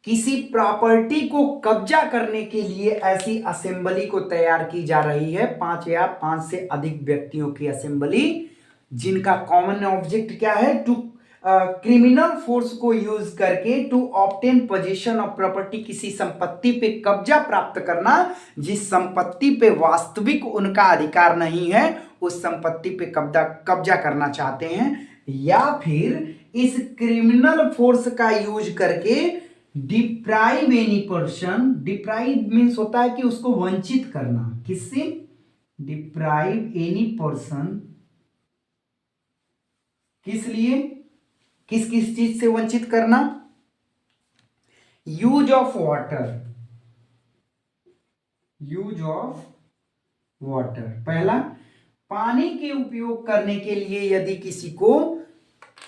किसी प्रॉपर्टी को कब्जा करने के लिए ऐसी असेंबली को तैयार की जा रही है, 5 या 5 से अधिक व्यक्तियों की असेंबली, जिनका कॉमन ऑब्जेक्ट क्या है, टू क्रिमिनल फोर्स को यूज करके to obtain position of property, किसी संपत्ति पे कब्जा प्राप्त करना जिस संपत्ति पे वास्तविक उनका अधिकार नहीं है, उस संपत्ति पे कब्जा करना चाहते हैं, या फिर इस क्रिमिनल फोर्स का यूज करके deprive any person, deprive means होता है कि उसको वंचित करना, किससे, डिप्राइव एनी पर्सन, किस लिए, किस किस चीज से वंचित करना, use of water, use of water, पहला पानी के उपयोग करने के लिए यदि किसी को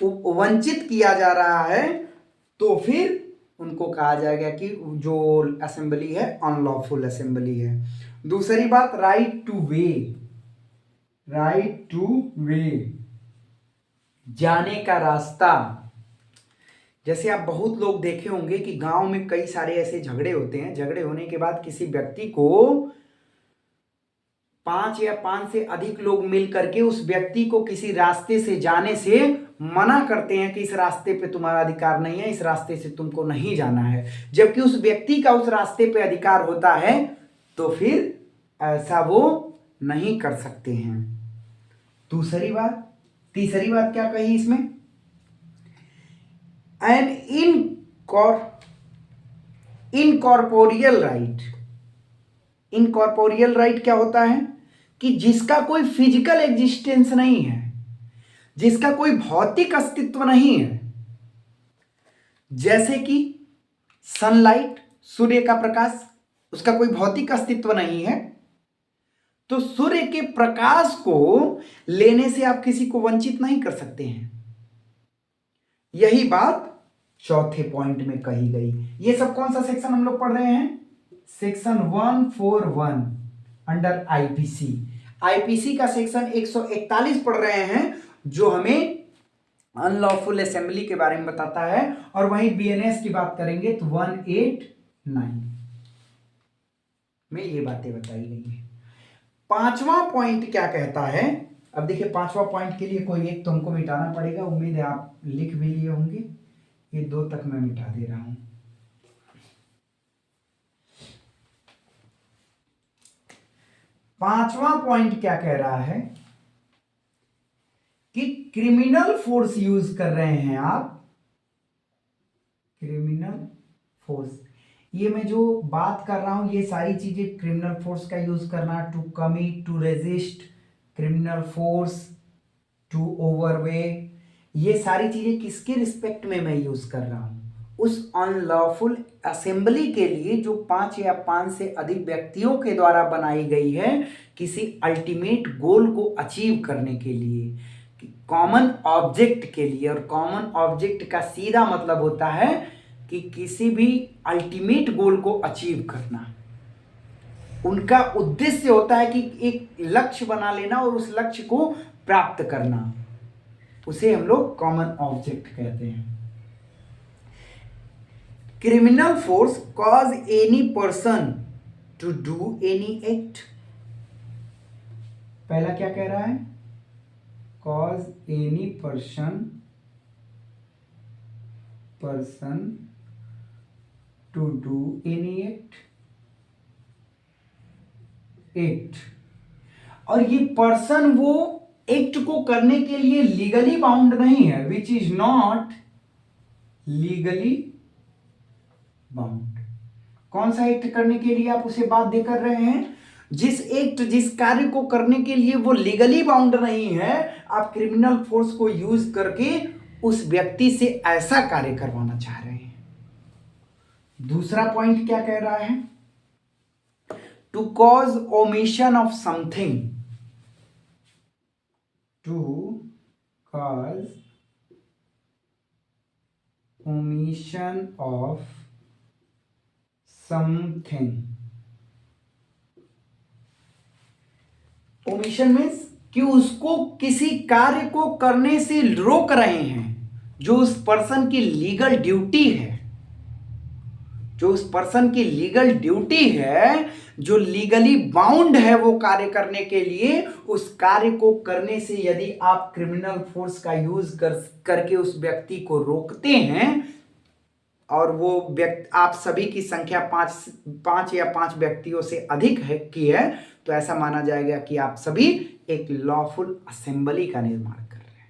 वंचित किया जा रहा है तो फिर उनको कहा जाएगा कि जो असेंबली है अनलॉफुल असेंबली है। दूसरी बात, right two way, right two way, जाने का रास्ता। जैसे आप बहुत लोग देखे होंगे कि गांव में कई सारे ऐसे झगड़े होते हैं, झगड़े होने के बाद किसी व्यक्ति को 5 या 5 से अधिक लोग मिल करके उस व्यक्ति को किसी रास्ते से जाने से मना करते हैं कि इस रास्ते पे तुम्हारा अधिकार नहीं है, इस रास्ते से तुमको नहीं जाना है, जबकि उस व्यक्ति का उस रास्ते पे अधिकार होता है, तो फिर ऐसा वो नहीं कर सकते हैं। दूसरी बात, तीसरी बात क्या कही इसमें, an incorporeal right. Incorporeal right क्या होता है कि जिसका कोई फिजिकल एग्जिस्टेंस नहीं है, जिसका कोई भौतिक अस्तित्व नहीं है, जैसे कि सनलाइट, सूर्य का प्रकाश, उसका कोई भौतिक अस्तित्व नहीं है, तो सूर्य के प्रकाश को लेने से आप किसी को वंचित नहीं कर सकते हैं। यही बात चौथे पॉइंट में कही गई। ये सब कौन सा सेक्शन हम लोग पढ़ रहे हैं, सेक्शन 141 अंडर आईपीसी। आईपीसी का सेक्शन 141 पढ़ रहे हैं जो हमें अनलॉफुल असेंबली के बारे में बताता है, और वहीं बीएनएस की बात करेंगे तो 189 में ये बातें बताई गई है। पांचवा पॉइंट क्या कहता है, अब देखिए पांचवा पॉइंट के लिए कोई एक तो हमको मिटाना पड़ेगा, उम्मीद है आप लिख भी लिए होंगे, ये 2 तक मैं मिटा दे रहा हूं। पांचवा पॉइंट क्या कह रहा है कि क्रिमिनल फोर्स यूज कर रहे हैं आप, क्रिमिनल फोर्स, ये मैं जो बात कर रहा हूं ये सारी चीजें क्रिमिनल फोर्स का यूज करना, to commit, to resist, criminal force, to overawe, ये सारी चीजें किसके रिस्पेक्ट में मैं यूज कर रहा हूं, उस अनलॉफुल असेंबली के लिए जो 5 या 5 से अधिक व्यक्तियों के द्वारा बनाई गई है किसी अल्टीमेट गोल को अचीव करने के लिए, कॉमन ऑब्जेक्ट के लिए। और कॉमन ऑब्जेक्ट का सीधा मतलब होता है कि किसी भी अल्टीमेट गोल को अचीव करना, उनका उद्देश्य होता है कि एक लक्ष्य बना लेना और उस लक्ष्य को प्राप्त करना, उसे हम लोग कॉमन ऑब्जेक्ट कहते हैं। Criminal force cause any person to do any act, पहला क्या कह रहा है, cause any person to do any act, और ये पर्सन वो एक्ट को करने के लिए लीगली बाउंड नहीं है, which is not legally bound. कौन सा एक्ट करने के लिए आप उसे बाध्य कर रहे हैं, जिस कार्य को करने के लिए वो लीगली बाउंड नहीं है, आप क्रिमिनल फोर्स को यूज करके उस व्यक्ति से ऐसा कार्य करवाना चाह रहे हैं। दूसरा पॉइंट क्या कह रहा है, to cause omission of something, to cause omission of something. Omission means कि उसको किसी कार्य को करने से रोक रहे हैं, जो उस पर्सन की लीगल ड्यूटी है, जो उस पर्सन की लीगल ड्यूटी है, जो लीगली बाउंड है वो कार्य करने के लिए, उस कार्य को करने से यदि आप क्रिमिनल फोर्स का यूज करके उस व्यक्ति को रोकते हैं, और वो व्यक्ति आप सभी की संख्या पांच या पांच व्यक्तियों से अधिक है की है, तो ऐसा माना जाएगा कि आप सभी एक लॉफुल असेंबली का निर्माण कर रहे हैं।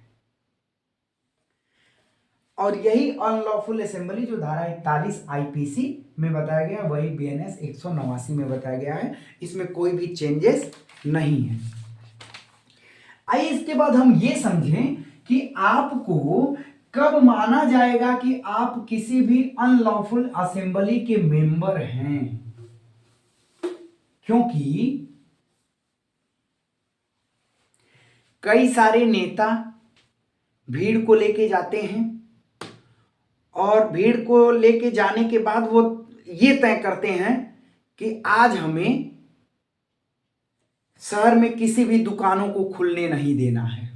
और यही अनलॉफुल असेंबली जो धारा 41 आईपीसी में बताया गया, वही बीएनएस 189 में बताया गया है, इसमें कोई भी चेंजेस नहीं है। आइए इसके बाद हम ये समझें कि आपको कब माना जाएगा कि आप किसी भी अनलॉफुल असेंबली के मेंबर हैं, क्योंकि कई सारे नेता भीड़ को लेके जाते हैं, और भीड़ को लेके जाने के बाद वो ये तय करते हैं कि आज हमें शहर में किसी भी दुकानों को खुलने नहीं देना है,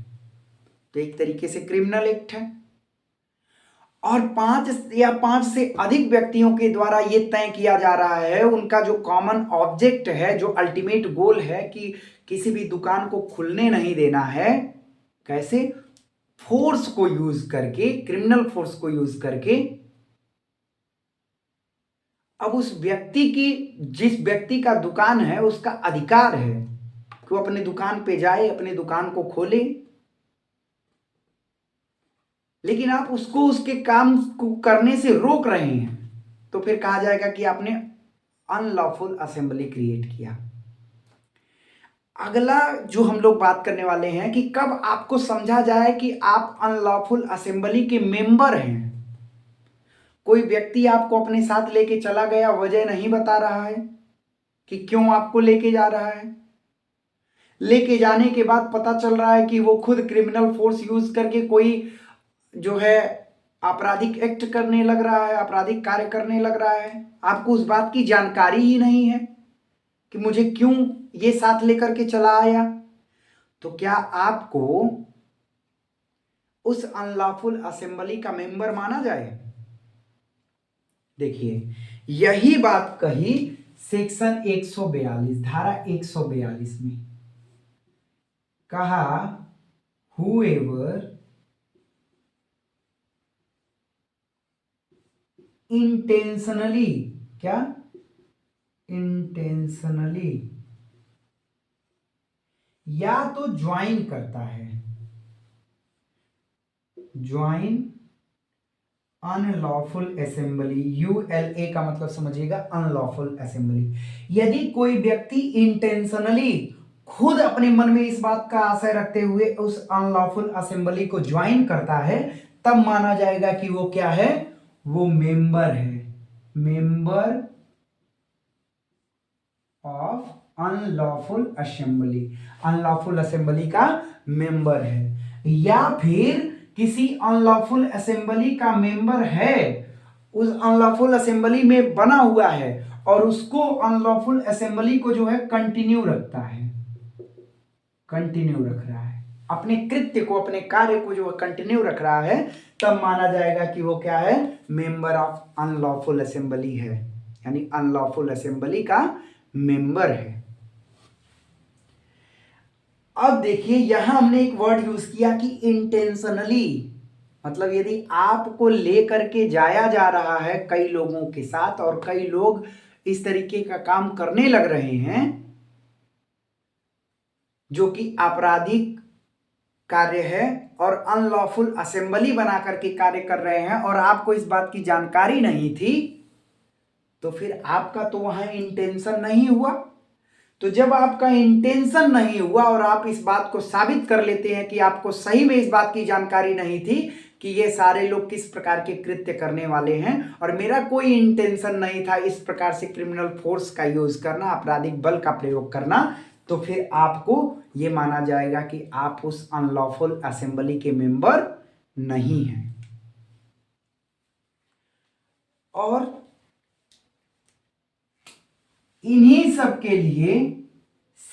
तो एक तरीके से क्रिमिनल एक्ट है। और पांच से अधिक व्यक्तियों के द्वारा यह तय किया जा रहा है, उनका जो कॉमन ऑब्जेक्ट है, जो अल्टीमेट गोल है कि किसी भी दुकान को खुलने नहीं देना है, कैसे, फोर्स को यूज करके, क्रिमिनल फोर्स को यूज करके। अब उस व्यक्ति की, जिस व्यक्ति का दुकान है, उसका अधिकार है कि वो अपने दुकान पे जाए, अपने दुकान को खोले, लेकिन आप उसको उसके काम को करने से रोक रहे हैं, तो फिर कहा जाएगा कि आपने अनलॉफुल असेंबली क्रिएट किया। अगला जो हम लोग बात करने वाले हैं कि कब आपको समझा जाए कि आप अनलॉफुल असेंबली के मेंबर हैं। कोई व्यक्ति आपको अपने साथ लेके चला गया, वजह नहीं बता रहा है कि क्यों आपको लेके जा रहा है, लेके जाने के बाद पता चल रहा है कि वो खुद क्रिमिनल फोर्स यूज करके कोई जो है आपराधिक एक्ट करने लग रहा है, आपराधिक कार्य करने लग रहा है, आपको उस बात की जानकारी ही नहीं है कि मुझे क्यों ये साथ लेकर के चला आया, तो क्या आपको उस अनलॉफुल असेंबली का मेंबर माना जाए? देखिए, यही बात कही सेक्शन 142, धारा 142 में कहा, whoever इंटेंशनली, क्या, इंटेंशनली या तो ज्वाइन करता है, ज्वाइन अनलॉफुल असेंबली, यूएलए का मतलब समझिएगा अनलॉफुल असेंबली। यदि कोई व्यक्ति इंटेंशनली खुद अपने मन में इस बात का आशय रखते हुए उस अनलॉफुल असेंबली को ज्वाइन करता है, तब माना जाएगा कि वो क्या है, वो मेंबर है, member of unlawful assembly, unlawful assembly का मेंबर है। या फिर किसी अनलॉफुल असेंबली का मेंबर है, उस अनलॉफुल असेंबली में बना हुआ है, और उसको अनलॉफुल असेंबली को जो है कंटिन्यू रखता है, कंटिन्यू रख रहा है, अपने कृत्य को, अपने कार्य को जो कंटिन्यू रख रहा है, तब माना जाएगा कि वो क्या है, मेंबर ऑफ अनलॉफुल असेंबली है, यानी अनलॉफुल असेंबली का मेंबर है। अब देखिए यहां हमने एक वर्ड यूज किया कि इंटेंशनली, मतलब यदि आपको लेकर के जाया जा रहा है कई लोगों के साथ और कई लोग इस तरीके का काम करने लग रहे हैं जो कि आपराधिक कार्य है और अनलॉफुल असेंबली बना करके कार्य कर रहे हैं और आपको इस बात की जानकारी नहीं थी, तो फिर आपका तो वहां इंटेंशन नहीं हुआ। तो जब आपका इंटेंशन नहीं हुआ और आप इस बात को साबित कर लेते हैं कि आपको सही में इस बात की जानकारी नहीं थी कि ये सारे लोग किस प्रकार के कृत्य करने वाले हैं और मेरा कोई इंटेंशन नहीं था इस प्रकार से क्रिमिनल फोर्स का यूज करना, आपराधिक बल का प्रयोग करना, तो फिर आपको ये माना जाएगा कि आप उस अनलॉफुल असेंबली के मेंबर नहीं हैं। और इन्हीं सब के लिए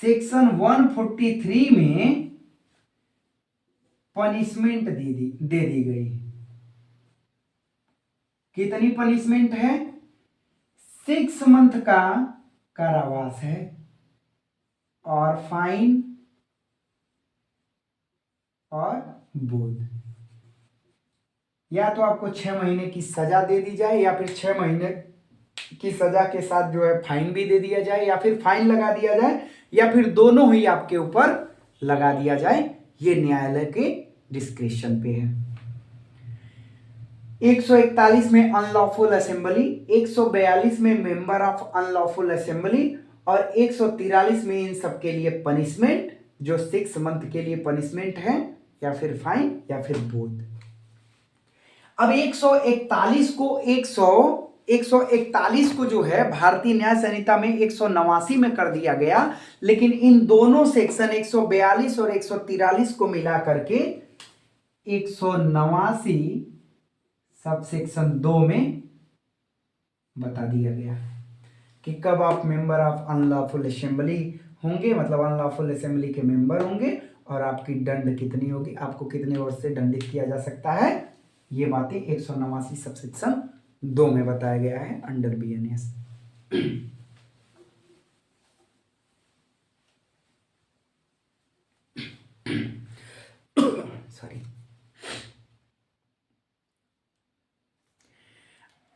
सेक्शन 143 में पनिशमेंट दे दी गई। कितनी पनिशमेंट है? 6 मंथ का कारावास है और फाइन और बोध। या तो आपको 6 महीने की सजा दे दी जाए या फिर 6 महीने की सजा के साथ जो है फाइन भी दे दिया जाए या फिर फाइन लगा दिया जाए या फिर दोनों ही आपके ऊपर लगा दिया जाए। ये न्यायालय के डिस्क्रिप्शन पे है। 141 में अनलॉफुल असेंबली, 142 में मेंबर ऑफ अनलॉफुल असेंबली और 143 में इन सब के लिए पनिशमेंट जो 6 मंथ के लिए पनिशमेंट है या फिर फाइन या फिर बोध। अब 141 को जो है भारतीय न्याय संहिता में 189 में कर दिया गया, लेकिन इन दोनों सेक्शन 142 और 143 को मिला करके 189 सब सेक्शन 2 में बता दिया गया कि कब आप मेंबर ऑफ अनलॉफुल असेंबली होंगे, मतलब अनलॉफुल असेंबली के मेंबर होंगे और आपकी दंड कितनी होगी, आपको कितने वर्ष से दंडित किया जा सकता है। ये बातें 189 सब सेक्शन 2 में बताया गया है अंडर बीएनएस। सॉरी।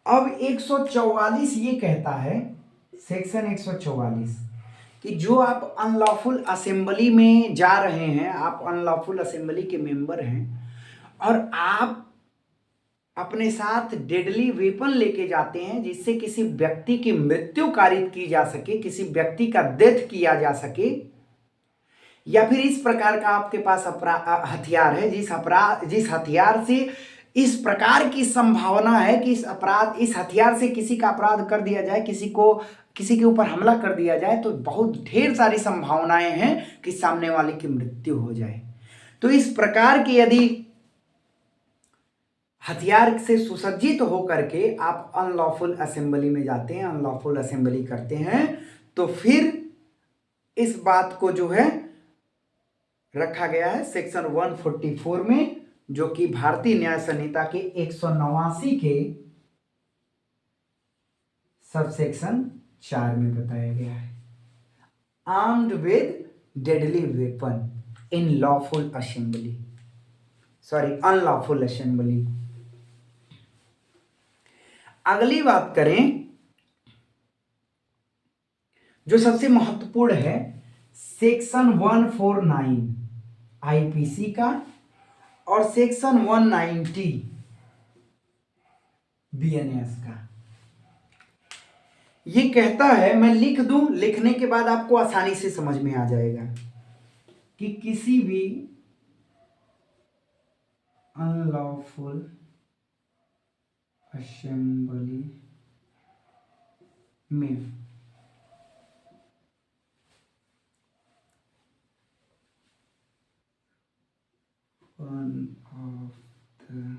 अब 144 ये कहता है, सेक्शन 144, कि जो आप अनलॉफुल असेंबली में जा रहे हैं, आप अनलॉफुल असेंबली के मेंबर हैं और आप अपने साथ डेडली वेपन लेके जाते हैं जिससे किसी व्यक्ति की मृत्यु कारित की जा सके, किसी व्यक्ति का डेथ किया जा सके, या फिर इस प्रकार का आपके पास हथियार है जिस हथियार से इस प्रकार की संभावना है कि इस हथियार से किसी का अपराध कर दिया जाए, किसी के ऊपर हमला कर दिया जाए, तो बहुत ढेर सारी संभावनाएं हैं कि सामने वाले की मृत्यु हो जाए। तो इस प्रकार के यदि हथियार से सुसज्जित होकर के आप अनलॉफुल असेंबली में जाते हैं, अनलॉफुल असेंबली करते हैं, तो फिर इस बात को जो है रखा गया है सेक्शन 144 में, जो कि भारतीय न्याय संहिता के 189 के सब सेक्शन 4 में बताया गया है। Armed with deadly weapon in lawful assembly, sorry unlawful assembly. अगली बात करें जो सबसे महत्वपूर्ण है, सेक्शन 149 आईपीसी का और सेक्शन 190 बीएनएस का। ये कहता है, मैं लिख दूं, लिखने के बाद आपको आसानी से समझ में आ जाएगा कि किसी भी अनलॉफुल असेंबली में one of the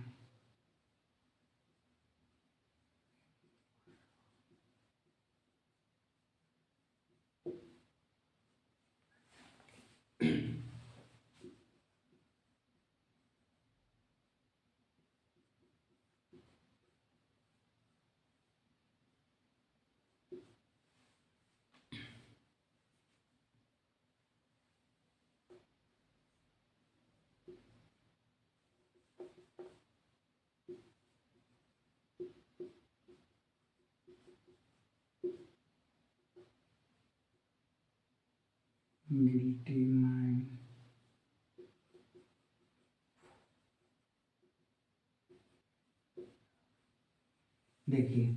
guilty mind, देखिए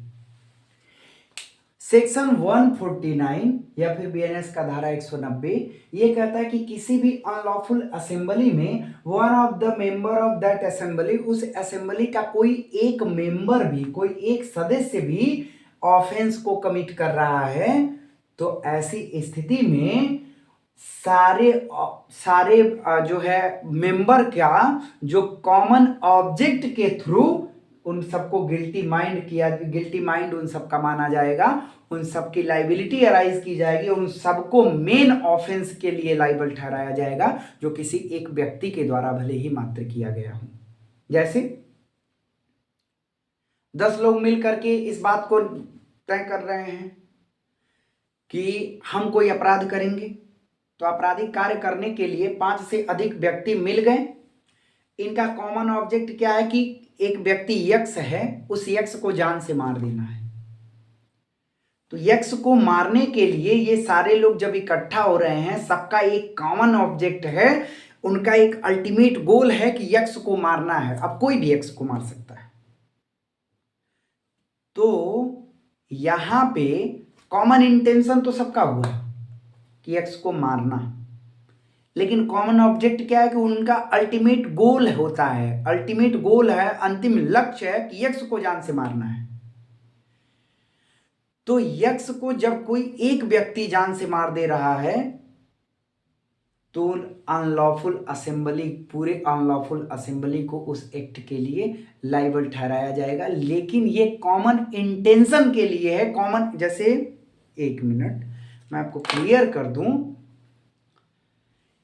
सेक्शन 149 या फिर बीएनएस का धारा 190 ये कहता है कि किसी भी अनलॉफुल असेंबली में one of the member of that assembly, उस असेंबली का कोई एक मेंबर भी, कोई एक सदस्य भी ऑफेंस को कमिट कर रहा है, तो ऐसी स्थिति में सारे सारे जो है मेंबर का जो कॉमन ऑब्जेक्ट के थ्रू उन सबको गिल्टी माइंड किया, गिल्टी माइंड उन सबका माना जाएगा, उन सबकी लाइबिलिटी अराइज की जाएगी, उन सबको मेन ऑफेंस के लिए लाइबल ठहराया जाएगा जो किसी एक व्यक्ति के द्वारा भले ही मात्र किया गया हो। जैसे 10 लोग मिल करके इस बात को तय कर रहे हैं कि हम कोई अपराध करेंगे, तो आपराधिक कार्य करने के लिए 5 से अधिक व्यक्ति मिल गए। इनका कॉमन ऑब्जेक्ट क्या है कि एक व्यक्ति यक्ष है, उस यक्ष को जान से मार देना है। तो यक्ष को मारने के लिए ये सारे लोग जब इकट्ठा हो रहे हैं, सबका एक कॉमन ऑब्जेक्ट है, उनका एक अल्टीमेट गोल है कि यक्ष को मारना है। अब कोई भी यक्ष को मार सकता है। तो यहां पे कॉमन इंटेंशन तो सबका हुआ कि यक्ष को मारना, लेकिन कॉमन ऑब्जेक्ट क्या है कि उनका अल्टीमेट गोल होता है, अल्टीमेट गोल है, अंतिम लक्ष्य है कि यक्ष को जान से मारना है। तो यक्ष को जब कोई एक व्यक्ति जान से मार दे रहा है तो अनलॉफुल असेंबली, पूरे अनलॉफुल असेंबली को उस एक्ट के लिए लाइबल ठहराया जाएगा। लेकिन ये कॉमन इंटेंशन के लिए है। कॉमन, जैसे एक मिनट मैं आपको क्लियर कर दूं,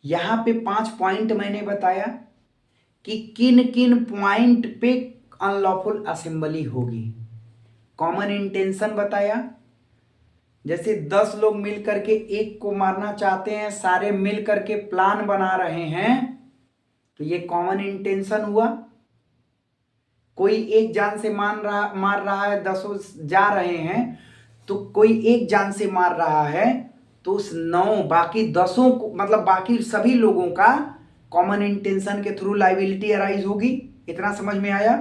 यहां पे 5 पॉइंट मैंने बताया कि किन किन पॉइंट पे अनलॉफुल असेंबली होगी। कॉमन इंटेंशन बताया, जैसे 10 लोग मिल करके एक को मारना चाहते हैं, सारे मिल करके प्लान बना रहे हैं, तो ये कॉमन इंटेंशन हुआ। कोई एक जान से मार रहा है, 10 जा रहे हैं, तो कोई एक जान से मार रहा है तो उस 9 बाकी 10 को, मतलब बाकी सभी लोगों का कॉमन इंटेंशन के थ्रू लाइबिलिटी अराइज होगी। इतना समझ में आया।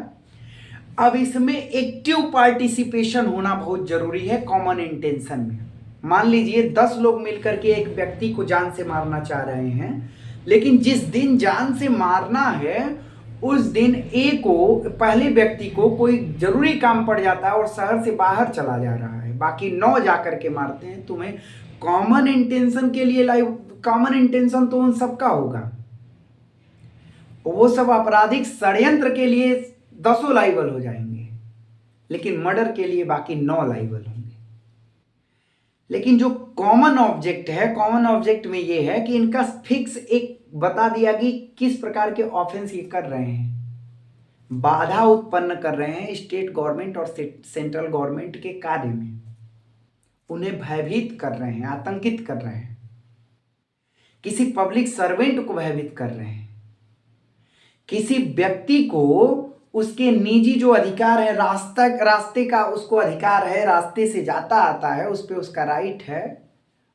अब इसमें एक्टिव पार्टिसिपेशन होना बहुत जरूरी है कॉमन इंटेंशन में। मान लीजिए 10 लोग मिलकर के एक व्यक्ति को जान से मारना चाह रहे हैं, लेकिन जिस दिन जान से मारना है उस दिन ए को, पहले व्यक्ति को कोई जरूरी काम पड़ जाता है और शहर से बाहर चला जा रहा है, बाकी 9 जाकर के मारते हैं। तुम्हें कॉमन इंटेंशन के लिए कॉमन इंटेंशन तो उन सबका होगा, वो सब आपराधिक षड्यंत्र के लिए 10 लाइबल हो जाएंगे, लेकिन मर्डर के लिए बाकी 9 लाइबल होंगे। लेकिन जो कॉमन ऑब्जेक्ट है, कॉमन ऑब्जेक्ट में ये है कि इनका फिक्स एक बता दिया कि किस प्रकार के ऑफेंस ये कर रहे हैं। बाधा उत्पन्न कर रहे हैं स्टेट गवर्नमेंट और सेंट्रल गवर्नमेंट के कार्य में, उन्हें भयभीत कर रहे हैं, आतंकित कर रहे हैं, किसी पब्लिक सर्वेंट को भयभीत कर रहे हैं, किसी व्यक्ति को उसके निजी जो अधिकार है, रास्ते का उसको अधिकार है, रास्ते से जाता आता है, उस पर उसका राइट है,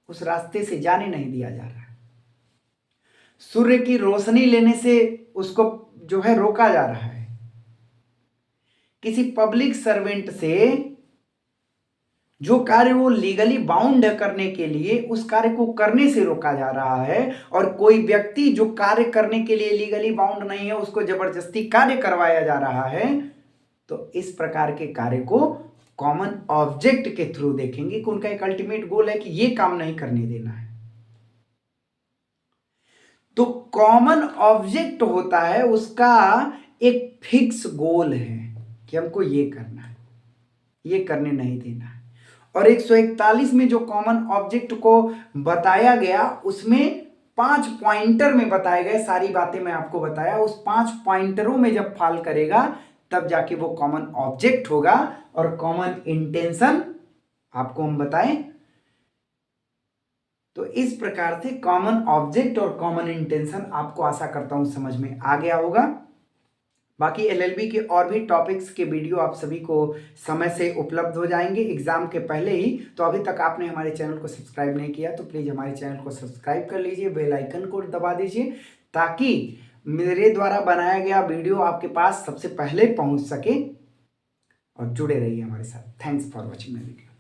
उस रास्ते से जाने नहीं दिया जा रहा है। सूर्य की रोशनी लेने से उसको जो है रोका जा रहा है। किसी पब्लिक सर्वेंट से जो कार्य वो लीगली बाउंड है करने के लिए, उस कार्य को करने से रोका जा रहा है। और कोई व्यक्ति जो कार्य करने के लिए लीगली बाउंड नहीं है, उसको जबरदस्ती कार्य करवाया जा रहा है। तो इस प्रकार के कार्य को कॉमन ऑब्जेक्ट के थ्रू देखेंगे कि उनका एक अल्टीमेट गोल है कि ये काम नहीं करने देना है। तो कॉमन ऑब्जेक्ट होता है, उसका एक फिक्स गोल है कि हमको ये करना है, ये करने नहीं देना है। और 141 में जो कॉमन ऑब्जेक्ट को बताया गया, उसमें 5 पॉइंटर में बताए गए, सारी बातें मैं आपको बताया, उस 5 पॉइंटरों में जब फॉल करेगा तब जाके वो कॉमन ऑब्जेक्ट होगा। और कॉमन इंटेंशन आपको हम बताएं, तो इस प्रकार से कॉमन ऑब्जेक्ट और कॉमन इंटेंशन आपको आशा करता हूं समझ में आ गया होगा। बाकी एलएलबी के और भी टॉपिक्स के वीडियो आप सभी को समय से उपलब्ध हो जाएंगे एग्जाम के पहले ही। तो अभी तक आपने हमारे चैनल को सब्सक्राइब नहीं किया तो प्लीज़ हमारे चैनल को सब्सक्राइब कर लीजिए, बेल आइकन को दबा दीजिए ताकि मेरे द्वारा बनाया गया वीडियो आपके पास सबसे पहले पहुंच सके। और जुड़े रहिए हमारे साथ। Thanks for watching my video.